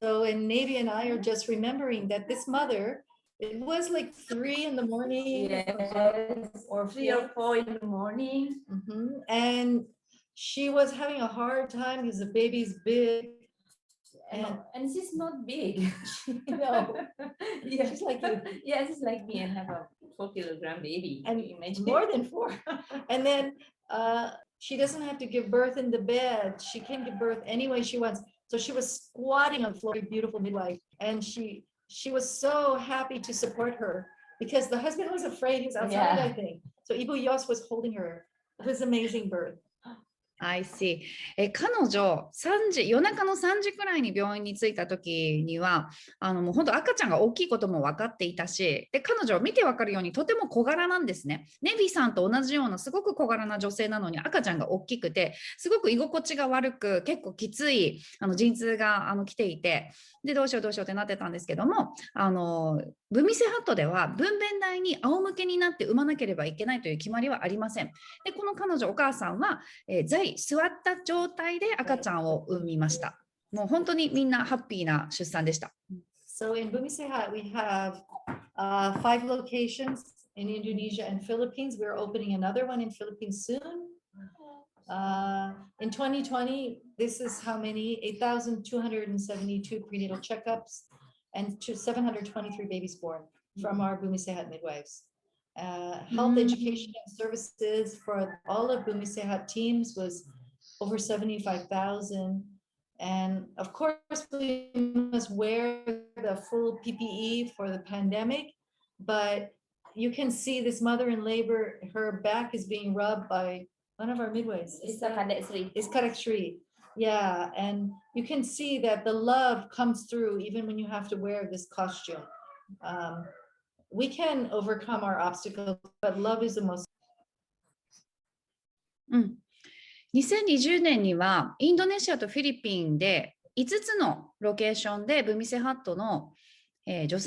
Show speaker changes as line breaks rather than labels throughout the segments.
So, and Navy and I are just remembering that this mother, it was like 3 in the morning,
yes, or 3 or 4 in the morning.
And she was having a hard time because the baby's big.
And she's not big.
No,
yeah.
She's like you.
Yeah, she's like me and have a 4-kilogram baby.
And more than 4. And then she doesn't have to give birth in the bed. She can give birth any way she wants. So she was squatting on the floor, beautiful midwife, and she was so happy to support her because the husband was afraid he was outside, I think. So Ibu Yos was holding her. It was amazing birth.
I see. 彼女夜中の3時くらいに病院に着いた時にはもう本当赤ちゃんが大きいことも分かっていたし、で彼女を見て分かるようにとても小柄なんですね。ネビさんと同じようなすごく小柄な女性なのに赤ちゃんが大きくてすごく居心地が悪く結構きつい陣痛が来ていて、でどうしようってなってたんですけども、ブミセハットでは分娩台に仰向けになって産まなければいけないという決まりはありません。でこの彼女お母さんは、座った状態で赤ちゃんを産みました。もう本当にみんなハッピーな出産でした。
So in Bumi Sehat, we have 5 locations in Indonesia and Philippines. We're opening another one in Philippines soon. In 2020, this is how many? 8,272 prenatal checkups and 723 babies born from our Bumi Sehat midwives. Health education and services for all of Bumi Sehat teams was over 75,000. And of course, we must wear the full PPE for the pandemic, but you can see this mother in labor, her back is being rubbed by one of our midwives. It's Karak Sri. Yeah, and you can see that the love comes through even when you have to wear this costume. We can overcome our obstacles, but love is the most.
2020年にはインドネシアとフィリピンで5つのロケーションでブミセハットの、助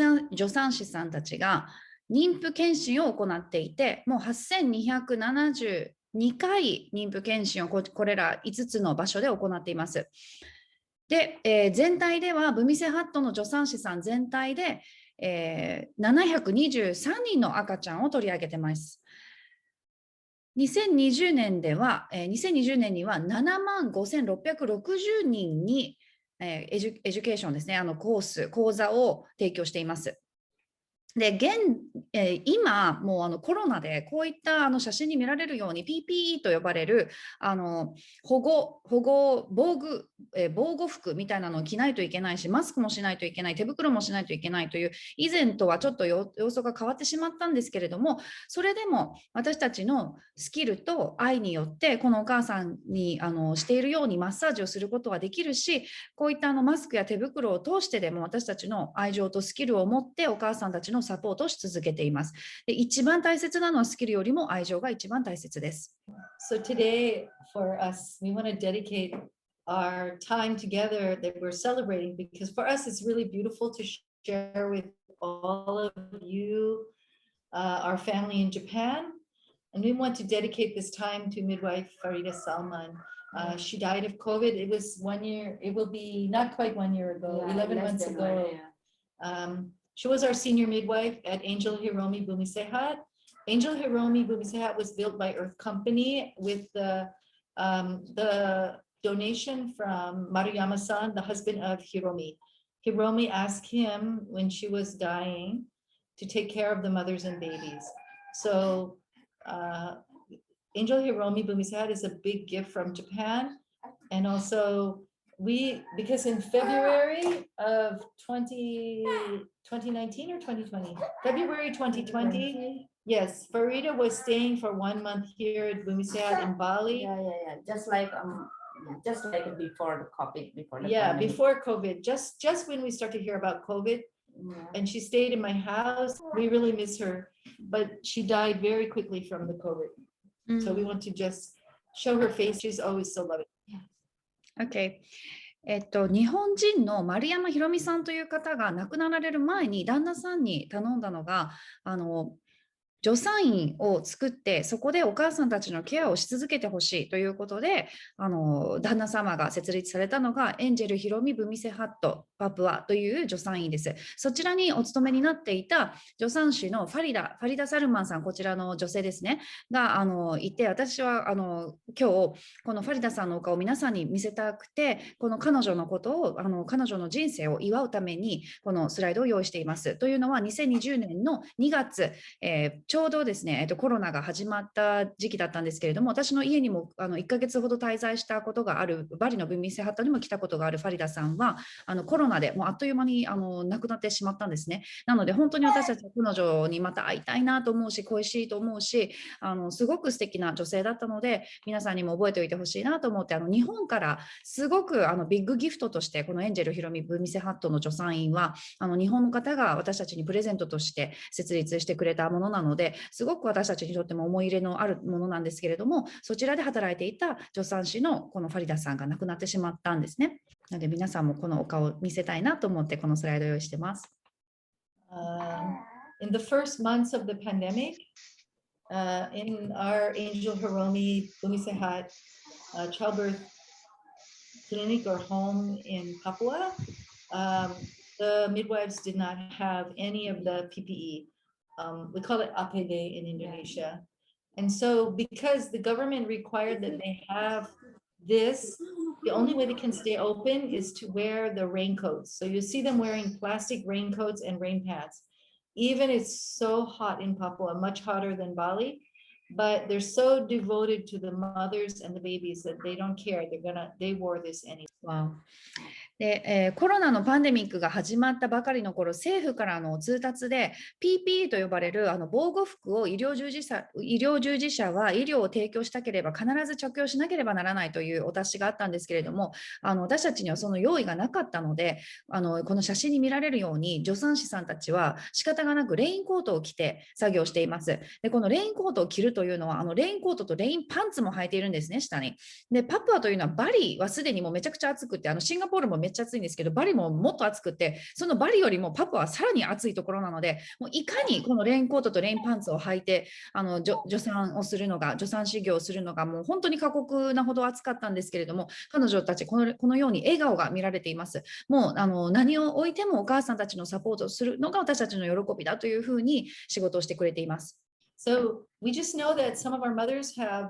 産師さんたちが妊婦検診を行っていて、もう8272回妊婦検診をこれら5つの場所で行っています。で、全体ではブミセハットの助産師さん全体で、723人の赤ちゃんを取り上げてます。2020年には75,660人に、エデュケーションですね、講座を提供しています。で今もうコロナでこういった写真に見られるように PPE と呼ばれる防護服みたいなのを着ないといけないし、マスクもしないといけない、手袋もしないといけないという以前とはちょっと様相が変わってしまったんですけれども、それでも私たちのスキルと愛によってこのお母さんにしているようにマッサージをすることはできるし、こういったマスクや手袋を通してでも私たちの愛情とスキルを持ってお母さんたちのサポートをし続けています。で、一番大切なのはスキルよりも愛情が一番大切です。
So today for us, we want to dedicate our time together that we're celebrating because for us it's really beautiful to share with all of you, our family in Japan, and we want to dedicate this time to midwife Farida Salman. She died of COVID. It was 1 year. It will be not quite 1 year ago, 11 months ago. She was our senior midwife at Angel Hiromi Bumi Sehat. Angel Hiromi Bumi Sehat was built by Earth Company with the donation from Maruyama-san, the husband of Hiromi. Hiromi asked him when she was dying to take care of the mothers and babies. So Angel Hiromi Bumi Sehat is a big gift from Japan. And also because in February of 2019 or 2020, February 2020, yes, Farida was staying for 1 month here at Bumi Sehat in Bali.
Yeah. Just like before the COVID, before the
yeah,
pandemic.
Before COVID, just when we started to hear about COVID, and she stayed in my house. We really miss her, but she died very quickly from the COVID. So we want to just show her face. She's always so loving.
Okay. 日本人の丸山ひろみさんという方が亡くなられる前に旦那さんに頼んだのが助助産院を作って、そこでお母さんたちのケアをし続けてほしいということで、旦那様が設立されたのがエンジェルひろみブミセハットパプアという助産院です。そちらにお勤めになっていた助産師のファリダ・サルマンさん、こちらの女性ですね、がいて、私は今日このファリダさんのお顔を皆さんに見せたくて、この彼女のことを彼女の人生を祝うためにこのスライドを用意しています。というのは2020年の2月、ちょうどですね、コロナが始まった時期だったんですけれども、私の家にも1ヶ月ほど滞在したことがある、バリのブミセハットにも来たことがあるファリダさんはコロナでもうあっという間に亡くなってしまったんですね。なので本当に私たちは彼女にまた会いたいなと思うし、恋しいと思うし、すごく素敵な女性だったので、皆さんにも覚えておいてほしいなと思って、日本からすごくビッグギフトとして、このエンジェルひろみブミセハットの助産院は日本の方が私たちにプレゼントとして設立してくれたものなので、すごく私たちにとっても思い入れのあるものなんですけれども、そちらで働いていた助産師のこのファリダさんが亡くなってしまったんですね。なので皆さんもこのお顔を見せたいなと思ってこのスライドを用意してます。
In the first months of the pandemic, in our Angel Hiromi Bumisehat childbirth clinic or home in Papua, the midwives did not have any of the PPE. We call it APD in Indonesia. And so because the government required that they have this, the only way they can stay open is to wear the raincoats. So you see them wearing plastic raincoats and rain pants. Even it's so hot in Papua, much hotter than Bali, but they're so devoted to the mothers and the babies that they don't care. They wore this anyway.
Wow. でコロナのパンデミックが始まったばかりの頃、政府からの通達で PPE と呼ばれる防護服を医療従事者は医療を提供したければ必ず着用しなければならないというお達しがあったんですけれども、私たちにはその用意がなかったので、この写真に見られるように助産師さんたちは仕方がなくレインコートを着て作業しています。でこのレインコートを着るというのはレインコートとレインパンツも履いているんですね、下に。でパプアというのはバリはすでにもうめちゃくちゃ暑くて、シンガポールもめっちゃ暑いんですけど、バリももっと暑くて、そのバリよりもパプアはさらに暑いところなので、もういかにこのレインコートとレインパンツを履いて助産をするのが、助産修行をするのがもう本当に過酷なほど暑かったんですけれども、彼女たちこのように笑顔が見られています。もう何を置いてもお母さんたちのサポートをするのが私たちの喜びだというふうに仕事をしてくれています。
So we just know that some of our mothers have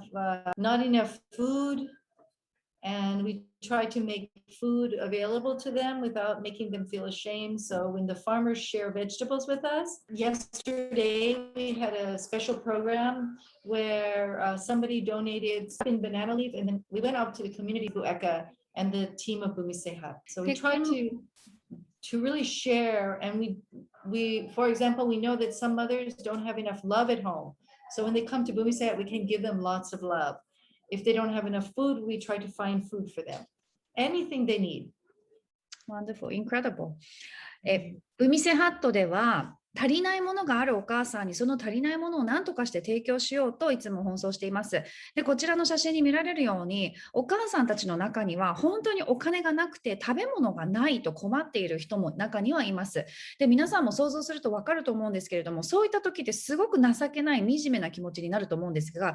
not enough food.And we try to make food available to them without making them feel ashamed. So when the farmers share vegetables with us, yesterday we had a special program where somebody donated banana leaf, and then we went out to the community Bueka and the team of Bumisehat. So we try to really share, and we for example, we know that some mothers don't have enough love at home. So when they come to Bumisehat, we can give them lots of love.If they don't have enough food, we try to find food for them. Anything they need.
Wonderful, incredible. ブミセハットでは足りないものがあるお母さんにその足りないものを何とかして提供しようといつも奔走しています。でこちらの写真に見られるように、お母さんたちの中には本当にお金がなくて食べ物がないと困っている人も中にはいます。で皆さんも想像すると分かると思うんですけれども、そういった時ってすごく情けない惨めな気持ちになると思うんですが、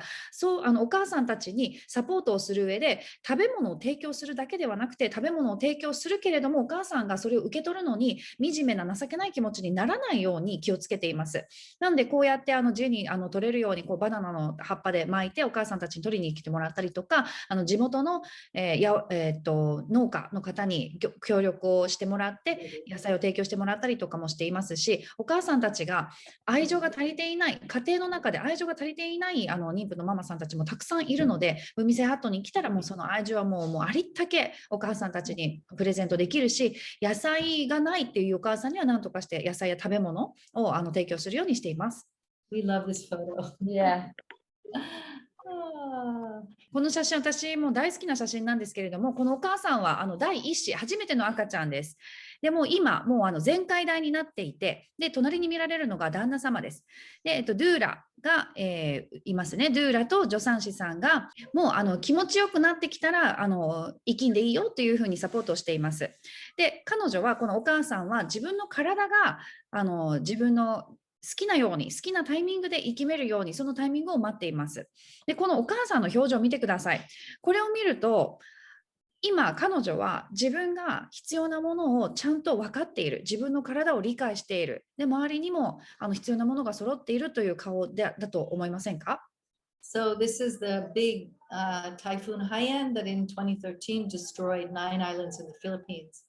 お母さんたちにサポートをする上で食べ物を提供するだけではなくて、食べ物を提供するけれどもお母さんがそれを受け取るのに惨めな情けない気持ちにならないように気をつけています。なのでこうやって自由に取れるようにバナナの葉っぱで巻いてお母さんたちに取りに来てもらったりとか、地元の、農家の方に協力をしてもらって野菜を提供してもらったりとかもしていますし、お母さんたちが愛情が足りていない、家庭の中で愛情が足りていない妊婦のママさんたちもたくさんいるので、ブミセハットに来たらもうその愛情はもうありったけお母さんたちにプレゼントできるし、野菜がないっていうお母さんには何とかして野菜や食べ物を提供するようにしています。
We love this photo.
Yeah.
この写真、私も大好きな写真なんですけれども、このお母さんは第一子、初めての赤ちゃんです。でも今、もう全開台になっていて、で隣に見られるのが旦那様です。で、ドゥーラが、いますね。ドゥーラと助産師さんが、もう気持ちよくなってきたら生きんでいいよというふうにサポートをしています。で、彼女は、このお母さんは自分の体が自分のきなように、好きなタイミングで生きめるように、そのタイミングを待っています。で、このお母さんの表情を見てください。これを見ると、今、彼女は自分が必要なものをちゃんと分かっている。自分の体を理解している。で、周りにも必要なものが揃っているという顔だと思いませんか？
So this is the big typhoon Haiyan that in 2013 destroyed 9 islands in the Philippines.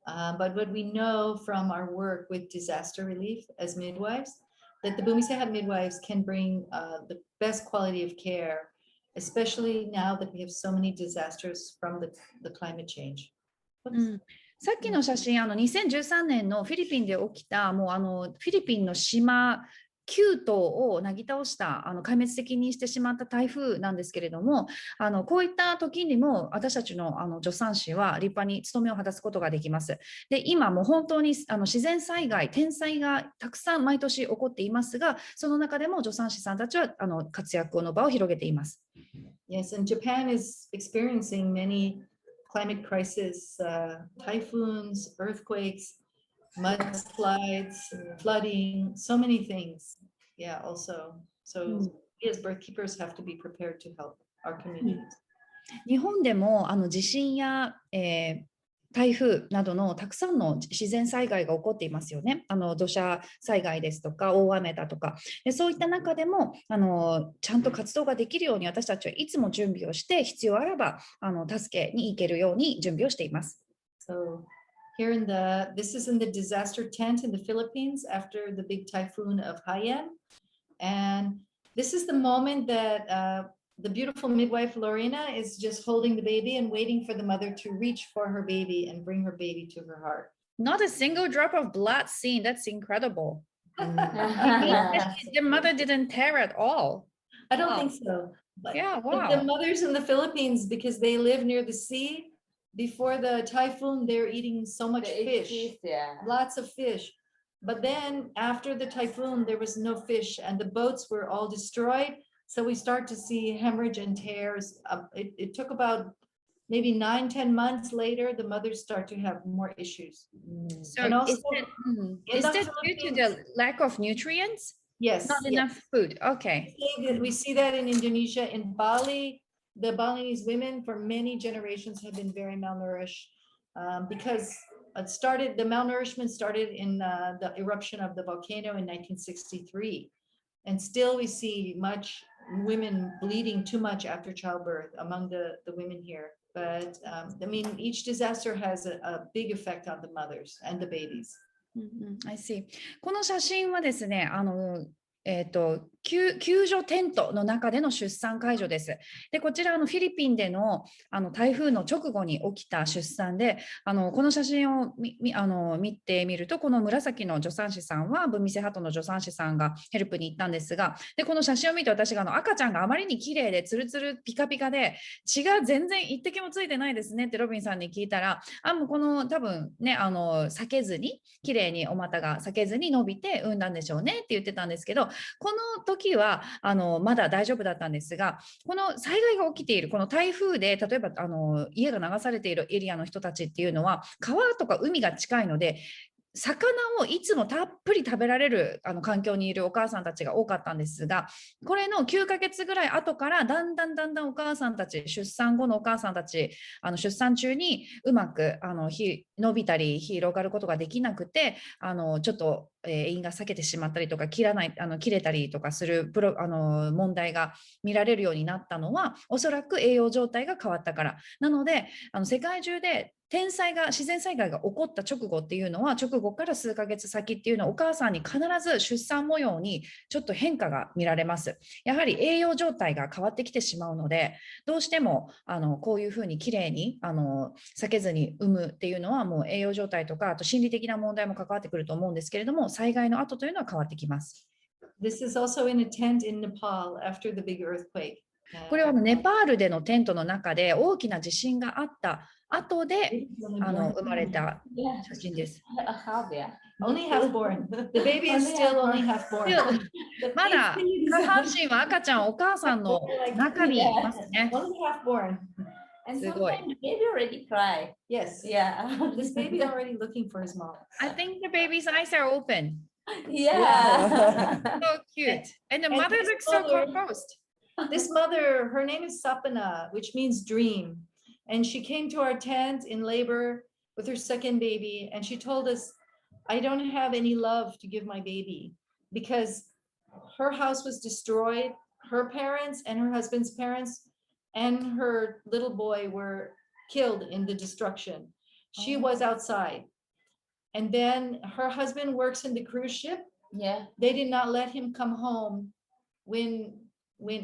But what we know from our work with disaster relief as midwives, that the Bumi Sehat midwives can bring the best quality of care, especially now that we have so many disasters from the climate change.
さっきの写真、2013年のフィリピンで起きた、もうフィリピンの島9島をなぎ倒した壊滅的にしてしまった台風なんですけれども、こういった時にも私たちの助産師は立派に務めを果たすことができます。で、今もう本当に自然災害、天災がたくさん毎年起こっていますが、その中でも助産師さんたちは活躍の場を広げています。
Yes, and Japan is experiencing many climate crises, typhoons, earthquakes, mudslides, flooding, so many things. Yeah, also. So we as birth keepers have to be prepared to help our communities.
日本でも地震や、台風などのたくさんの自然災害が起こっていますよね。土砂災害ですとか大雨だとか、そういった中でもちゃんと活動ができるように私たちはいつも準備をして必要あらば助けに行けるように準備をしています。
So here this is in the disaster tent in the Philippines after the big typhoon of Haiyan. And this is the moment that the beautiful midwife Lorena is just holding the baby and waiting for the mother to reach for her baby and bring her baby to her heart.
Not a single drop of blood seen. That's incredible.
Yeah.
The mother didn't tear at all.
I don't think so. But
Yeah,
the
wow.
mothers in the Philippines, because they live near the sea, before the typhoon, they're eating so much fish,
Yeah.
lots of fish. But then after the typhoon, there was no fish and the boats were all destroyed. So we start to see hemorrhage and tears. It took about maybe 9-10 months later, the mothers start to have more issues.
So
And also,
is that due to the lack of nutrients?
yes,
Not
yes.
enough food. Okay.
We see that in Indonesia, in Bali. The Balinese women for many generations have been very malnourished because the malnourishment started in the eruption of the volcano in 1963. And still we see women bleeding too much after childbirth among the women here. But I mean, each disaster has a big effect on the mothers and the babies.
I see. この写真はですね、救助テントの中での出産介助です。で、こちらフィリピンでの台風の直後に起きた出産で、この写真を見てみると、この紫の助産師さんはブミセハットの助産師さんがヘルプに行ったんですが、でこの写真を見て私が赤ちゃんがあまりに綺麗でツルツルピカピカで血が全然一滴もついてないですねってロビンさんに聞いたら、もうこの多分ね裂けずに綺麗にお股が裂けずに伸びて産んだんでしょうねって言ってたんですけど、この時はまだ大丈夫だったんですが、この災害が起きているこの台風で例えば家が流されているエリアの人たちっていうのは川とか海が近いので魚をいつもたっぷり食べられる環境にいるお母さんたちが多かったんですが、これの9ヶ月ぐらい後からだんだんお母さんたち、出産後のお母さんたち出産中にうまく伸びたり広がることができなくてちょっと栄養が避けてしまったりとか切れたりとかする問題が見られるようになったのはおそらく栄養状態が変わったからなので世界中で自然災害が起こった直後っていうのは直後から数ヶ月先っていうのはお母さんに必ず出産模様にちょっと変化が見られます。やはり栄養状態が変わってきてしまうのでどうしてもこういうふうにきれいに避けずに産むっていうのはもう栄養状態とかあと心理的な問題も関わってくると思うんですけれども災害の後というのは変わってきます。
This is also in a tent in Nepal after the big earthquake.
これはネパールでのテントの中で大きな地震があった後で生まれた写真です。
Only half born. The baby is still only half born.
まだ下半身は赤ちゃんお母さんの中にいますね。
Only half born.
And
すごい。
sometimes baby already cry.
Yes.
Yeah.
This baby already looking for his mom.
I think the baby's eyes are open.
Yeah.
So cute. And the
And
mother
his
looks so
mother-
composed.
This mother, her name is Sapana, which means dream. And she came to our tent in labor with her second baby. And she told us, I don't have any love to give my baby because her house was destroyed. Her parents and her husband's parents and her little boy were killed in the destruction. She was outside. And then her husband works in the cruise ship.
Yeah.
They did not let him come home when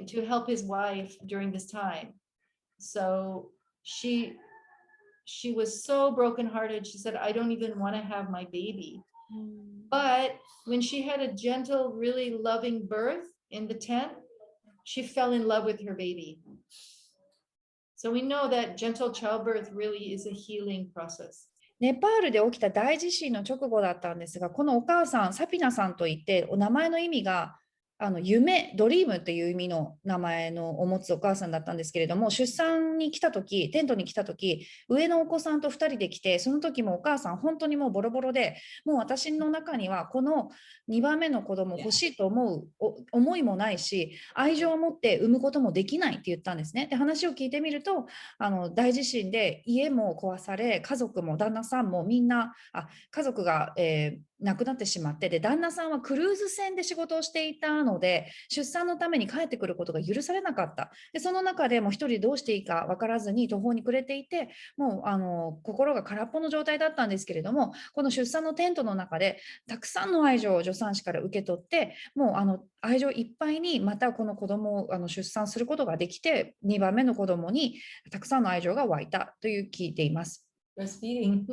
to help his wife during this time. So she was so brokenhearted. She said, I don't even want to have my baby. But when she had a gentle, really loving birth in the tent, she fell in love with her baby. So we know that gentle childbirth really is a healing process.
ネパールで起きた大地震の直後だったんですが、このお母さん、サピナさんといって、お名前の意味が夢、ドリームっていう意味の名前のを持つお母さんだったんですけれども、出産に来たとき、テントに来たとき、上のお子さんと2人で来て、その時もお母さん、本当にもうボロボロで、もう私の中にはこの2番目の子供欲しいと思う思いもないし、愛情を持って産むこともできないって言ったんですね。で、話を聞いてみると、大地震で家も壊され、家族も旦那さんもみんな、家族が、亡くなってしまって、で旦那さんはクルーズ船で仕事をしていたので、出産のために帰ってくることが許されなかった。でその中でもう一人どうしていいか分からずに途方に暮れていて、もう心が空っぽの状態だったんですけれども、この出産のテントの中でたくさんの愛情を助産師から受け取って、もう愛情いっぱいにまたこの子供を出産することができて、2番目の子供にたくさんの愛情が湧いたという聞いています。
Breastfeeding.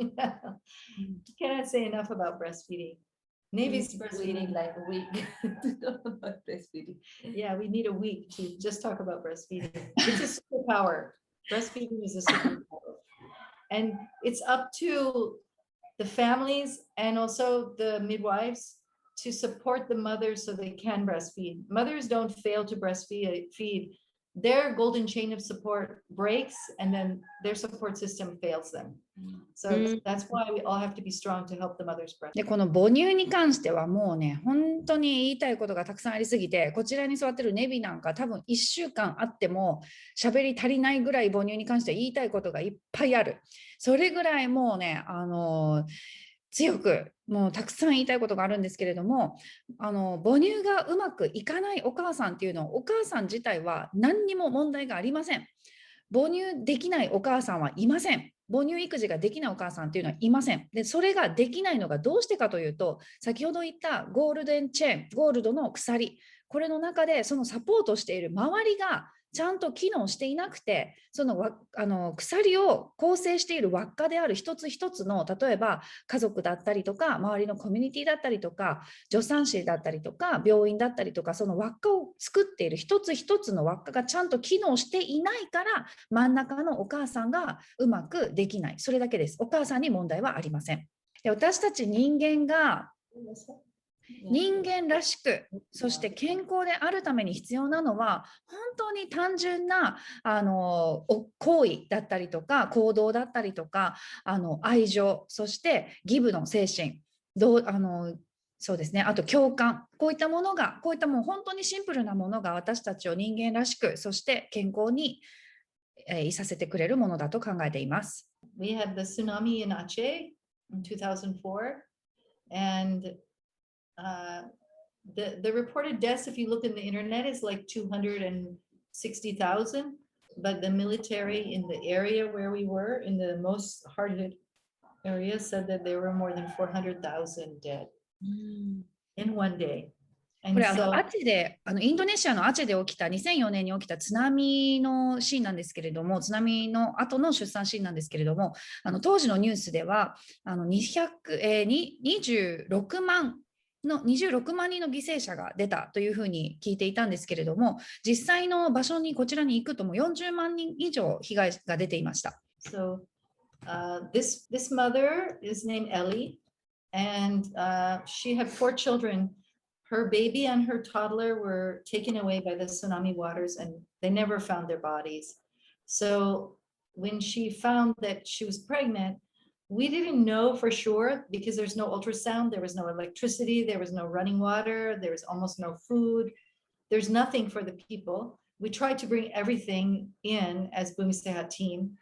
Cannot say enough about breastfeeding. Navy's
We
breastfeeding.
need like a week to talk about breastfeeding.
Yeah, we need a week to just talk about breastfeeding. It's a superpower. Breastfeeding is a superpower. And it's up to the families and also the midwives to support the mothers so they can breastfeed. Mothers don't fail to breastfeed. Their golden chain of support breaks and then their support system fails them. So that's why we all have to be strong to help the mothers breastfeed.
でこの母乳に関してはもうね、本当に言いたいことがたくさんありすぎて、こちらに座ってるネビなんか多分1週間あっても喋り足りないぐらい母乳に関しては言いたいことがいっぱいある。それぐらいもうね、強くもうたくさん言いたいことがあるんですけれども、母乳がうまくいかないお母さんっていうのは、お母さん自体は何にも問題がありません。母乳できないお母さんはいません。母乳育児ができないお母さんっていうのはいません。で、それができないのがどうしてかというと、先ほど言ったゴールデンチェーン、ゴールドの鎖、これの中でそのサポートしている周りがちゃんと機能していなくて、その鎖を構成している輪っかである一つ一つの、例えば家族だったりとか、周りのコミュニティだったりとか、助産師だったりとか、病院だったりとか、その輪っかを作っている一つ一つの輪っかがちゃんと機能していないから、真ん中のお母さんがうまくできない。それだけです。お母さんに問題はありません。で、私たち人間が人間らしく、そして健康であるために必要なのは、本当に単純な行為だったりとか、行動だったりとか、愛情、そしてギブの精神、そうですね、あと共感、こういったものが、こういったもう本当にシンプルなものが私たちを人間らしく、そして健康にいさせてくれるものだと考えています。
We had the tsunami in Aceh in 2004, and the reported deaths, if you look in the internet, is like 260,000. But the military in the area where we were, in the most hard-hit area, said that there were more than 400,000 dead in one day.
これアチェでインドネシアのアチェで起きた2004年に起きた津波のシーンなんですけれども、津波の後の出産シーンなんですけれども、当時のニュースでは26万人の犠牲者が出たというふうに聞いていたんですけれども、実際の場所にこちらに行くともう40万人以上被害が出ていました。
So, this mother is named Ellie, and she had 4 children. Her baby and her toddler were taken away by the tsunami waters, and they never found their bodies. So when she found that she was pregnant, We didn't know for sure because there's no ultrasound, there was no electricity, there was no running water, there was almost no food. There's nothing for the people. We tried to bring everything in as Bumi Sehat team.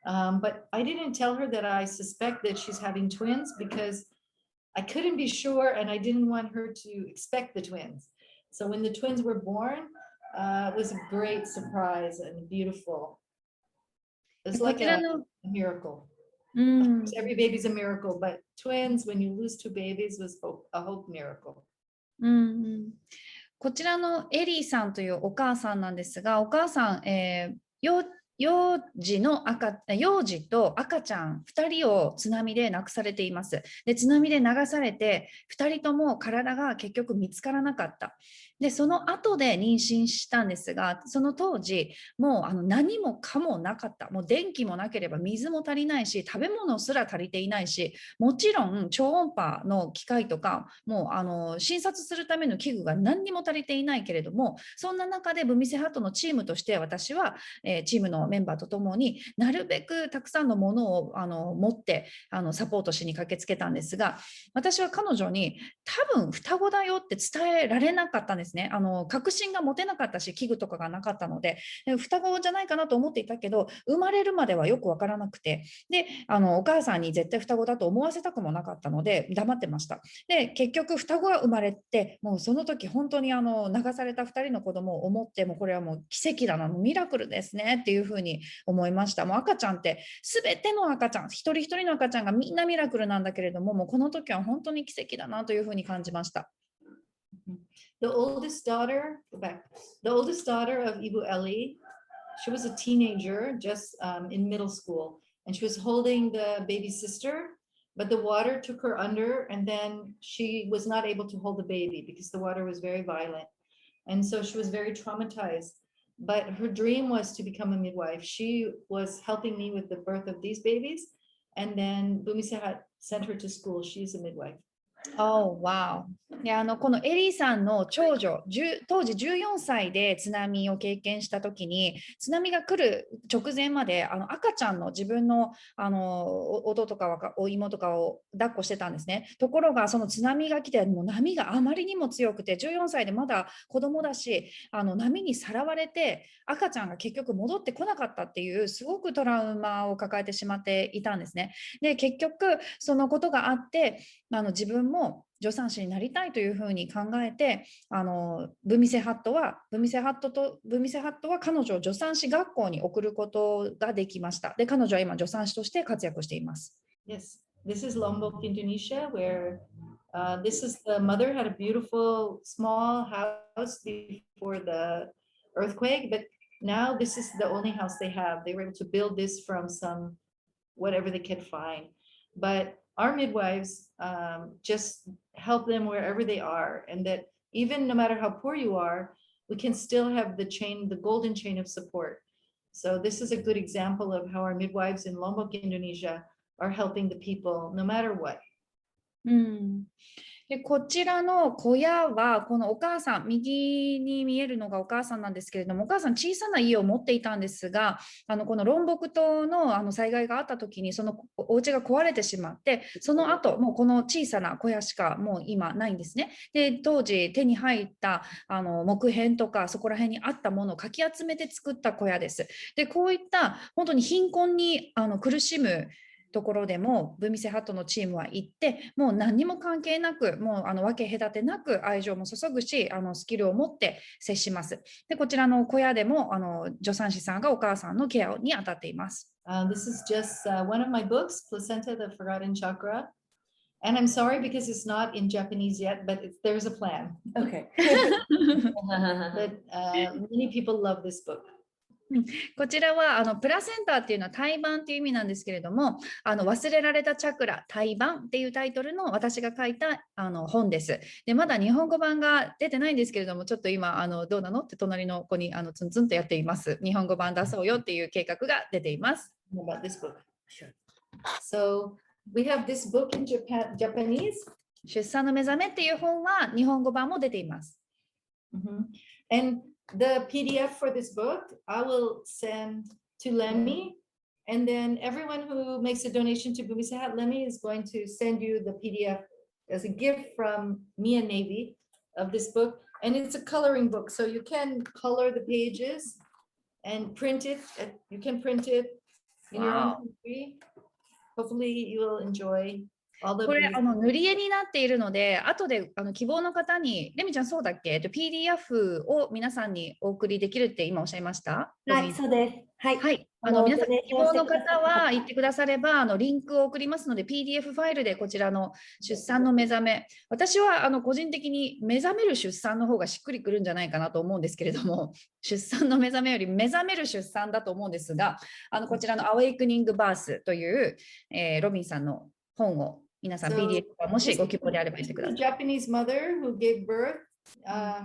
But I didn't tell her that I suspect that she's having twins because I couldn't be sure and I didn't want her to expect the twins. So when the twins were born, it was a great surprise and beautiful. It's like a miracle. Of course, every baby's a miracle, but twins, when you lose two babies, was a hope miracle.
こちらのエリーさんというお母さんなんですが、お母さん、幼児と赤ちゃん2人を津波で亡くされています。で、津波で流されて2人とも体が結局見つからなかった。で、その後で妊娠したんですが、その当時もう何もかもなかった。もう電気もなければ水も足りないし、食べ物すら足りていないし、もちろん超音波の機械とかもう診察するための器具が何にも足りていないけれども、そんな中でブミセハットのチームとして私は、チームのメンバーとともになるべくたくさんのものを持ってサポートしに駆けつけたんですが、私は彼女に多分双子だよって伝えられなかったんですね。確信が持てなかったし、器具とかがなかったので、双子じゃないかなと思っていたけど、生まれるまではよくわからなくて、でお母さんに絶対双子だと思わせたくもなかったので黙ってました。で、結局双子が生まれて、もうその時本当に流された2人の子供を思って、もうこれはもう奇跡だな、ミラクルですねっていうふうに思いました。もう赤ちゃんって全ての赤ちゃん、一人一人の赤ちゃんがみんなミラクルなんだけれども、もうこの時は本当に奇跡だなというふうに感じました。
The oldest daughter of Ibu Eli, she was a teenager just in middle school, and she was holding the baby sister, but the water took her under, and then she was not able to hold the baby because the water was very violent. And so she was very traumatized. But her dream was to become a midwife. She was helping me with the birth of these babies, and then Bumi Sehat sent her to school. She's a midwife.
Oh, wow. で、このエリーさんの長女、当時14歳で津波を経験した時に、津波が来る直前まで赤ちゃんの自分の弟とかお妹とかを抱っこしてたんですね。ところがその津波が来て、もう波があまりにも強くて、14歳でまだ子供だし、波にさらわれて赤ちゃんが結局戻ってこなかったっていうすごくトラウマを抱えてしまっていたんですね。で、結局そのことがあって自分も助産師になりたいというふうに考えて、ブミセハットは彼女を助産師学校に送ることができました。で、彼女は今助産師として活躍しています。
Yes, this is Lombok, Indonesia, where this is the mother had a beautiful small house before the earthquake, but now this is the only house they have. They were able to build this from some whatever they could find, but our midwives just help them wherever they are, and that even no matter how poor you are, we can still have the golden chain of support. So this is a good example of how our midwives in Lombok, Indonesia are helping the people no matter what.
で、こちらの小屋はこのお母さん、右に見えるのがお母さんなんですけれども、お母さん小さな家を持っていたんですが、このロンボク島の災害があった時にそのお家が壊れてしまって、その後もうこの小さな小屋しかもう今ないんですね。で、当時手に入った木片とかそこら辺にあったものをかき集めて作った小屋です。で、こういった本当に貧困に苦しむところでもブミセハットのチームは行って、もう何にも関係なく、もう分け隔てなく愛情も注ぐし、スキルを持って接します。で、こちらの小屋でも助産師さんがお母さんのケアに当たっています。
This is just one of my books, Placenta, the Forgotten Chakra. And I'm sorry because it's not in Japanese yet, but there's a plan.
Okay.
But many people love this book.
こちらはプラセンタっていうのは胎盤っていう意味なんですけれども、忘れられたチャクラ胎盤っていうタイトルの私が書いた本です。で、まだ日本語版が出てないんですけれども、ちょっと今どうなのって隣の子にツンツンとやっています。日本語版出そうよっていう計画が出ています。
About this book. Sure. So we have this book in Japanese.
出産の目覚めっていう本は日本語版も出ています。
And the PDF for this book, I will send to Lemmy And then everyone who makes a donation to Bumi Sehat Lemi is going to send you the PDF as a gift from me and Navy of this book. And it's a coloring book, so you can color the pages and print it. You can print it in your own country. Hopefully you will enjoy all the
これ塗り絵になっているので、後で希望の方に、レミちゃんそうだっけ、PDF を皆さんにお送りできるって今おっしゃいました？
はい、そうです。はい。
はい、皆さん希望の方は言ってくださればリンクを送りますので PDF ファイルでこちらの出産の目覚め、私は個人的に目覚める出産の方がしっくりくるんじゃないかなと思うんですけれども、出産の目覚めより目覚める出産だと思うんですが、こちらの Awakening Birth という、ロビンさんの本を皆さん PDF がもしご希望であればしてください。
Japanese mother who gave birth,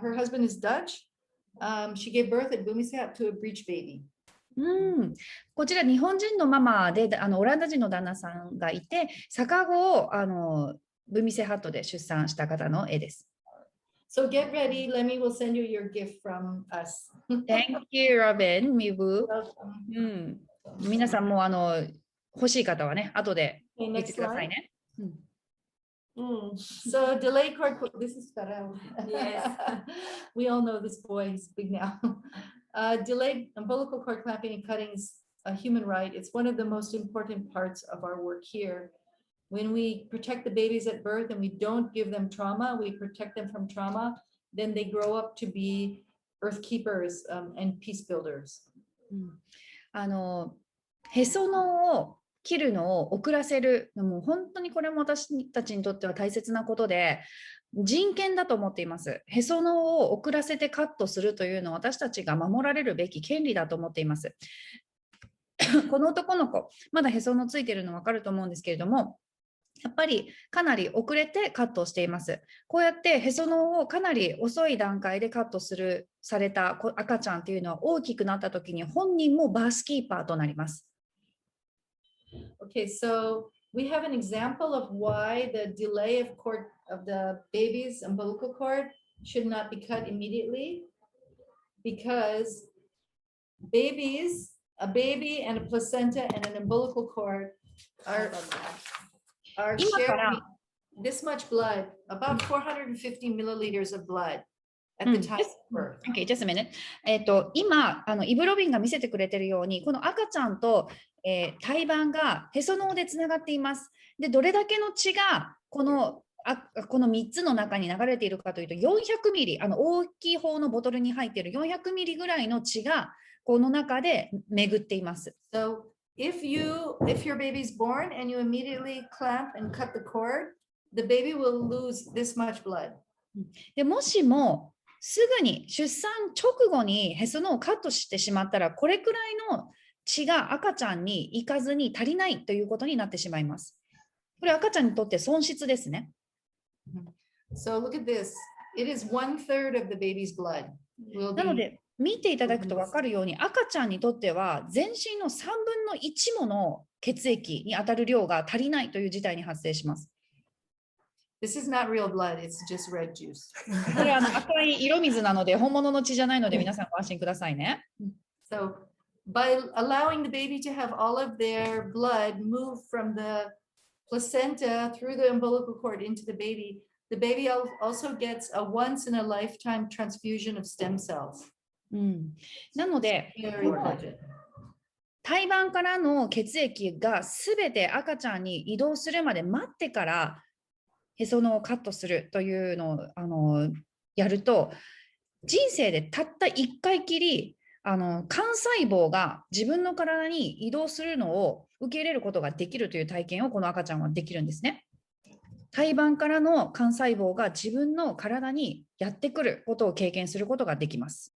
her husband is Dutch. She gave birth at Bumi Sehat to a breech baby.
こちら日本人のママでオランダ人の旦那さんがいて、逆子をブミセハットで出産した方の絵です。
So get ready, Lemmy will send you your gift from us.
Thank you, Robin, Mibu. 皆さんも欲しい方はね、後で言ってくださいね。
So delay cord, this is Farah.
Yes.
We all know this boy, he's big now. Delayed umbilical cord clamping and cutting is a human right. It's one of the most important parts of our work here. When we protect the babies at birth and we don't give them trauma, we protect them from trauma, then they grow up to be earth keepers and peace builders.
へその緒を切るのを遅らせる、もう本当にこれも私たちにとっては大切なことで、人権だと思っています。へその緒を遅らせてカットするというのは私たちが守られるべき権利だと思っています。この男の子、まだへそのついているの分かると思うんですけれども、やっぱりかなり遅れてカットをしています。こうやってへその緒をかなり遅い段階でカットされた赤ちゃんというのは大きくなった時に本人もバースキーパーとなります。
Okay, so we have an example of why the delay of the baby's umbilical cord should not be cut immediately, because a baby and a placenta and an umbilical cord are sharing this much blood, about 450 milliliters of blood at the time of birth.
Okay, just a minute. 今イブロビンが見せてくれているように、この赤ちゃんと胎盤がへその緒でつながっています。で、どれだけの血がこの3つの中に流れているかというと、400ミリ、大きい方のボトルに入っている400ミリぐらいの血がこの中で巡っています。
So if your baby is born and you immediately clamp and cut the cord, the baby will lose this much blood.
でもしもすぐに出産直後にへその緒をカットしてしまったら、これくらいの血が赤ちゃんに行かずに足りないということになってしまいます。これ赤ちゃんにとって損失ですね。
So look at this. It is 1/3 of the baby's blood.
なので見ていただくと分かるように、赤ちゃんにとっては全身の3分の1もの血液に当たる量が足りないという事態に発生します。
This is not real blood, it's just red juice.
これは赤い色水なので本物の血じゃないので皆さんご安心くださいね。
So by allowing the baby to have all of their blood move from the placenta through the umbilical cord into the baby also gets a once in a lifetime transfusion of stem cells.
なので、胎盤からの血液がすべて赤ちゃんに移動するまで待ってからへその緒をカットするというのをやると、人生でたった1回きり幹細胞が自分の体に移動するのを受け入れることができるという体験をこの赤ちゃんはできるんですね。胎盤からの幹細胞が自分の体にやってくることを経験することができます。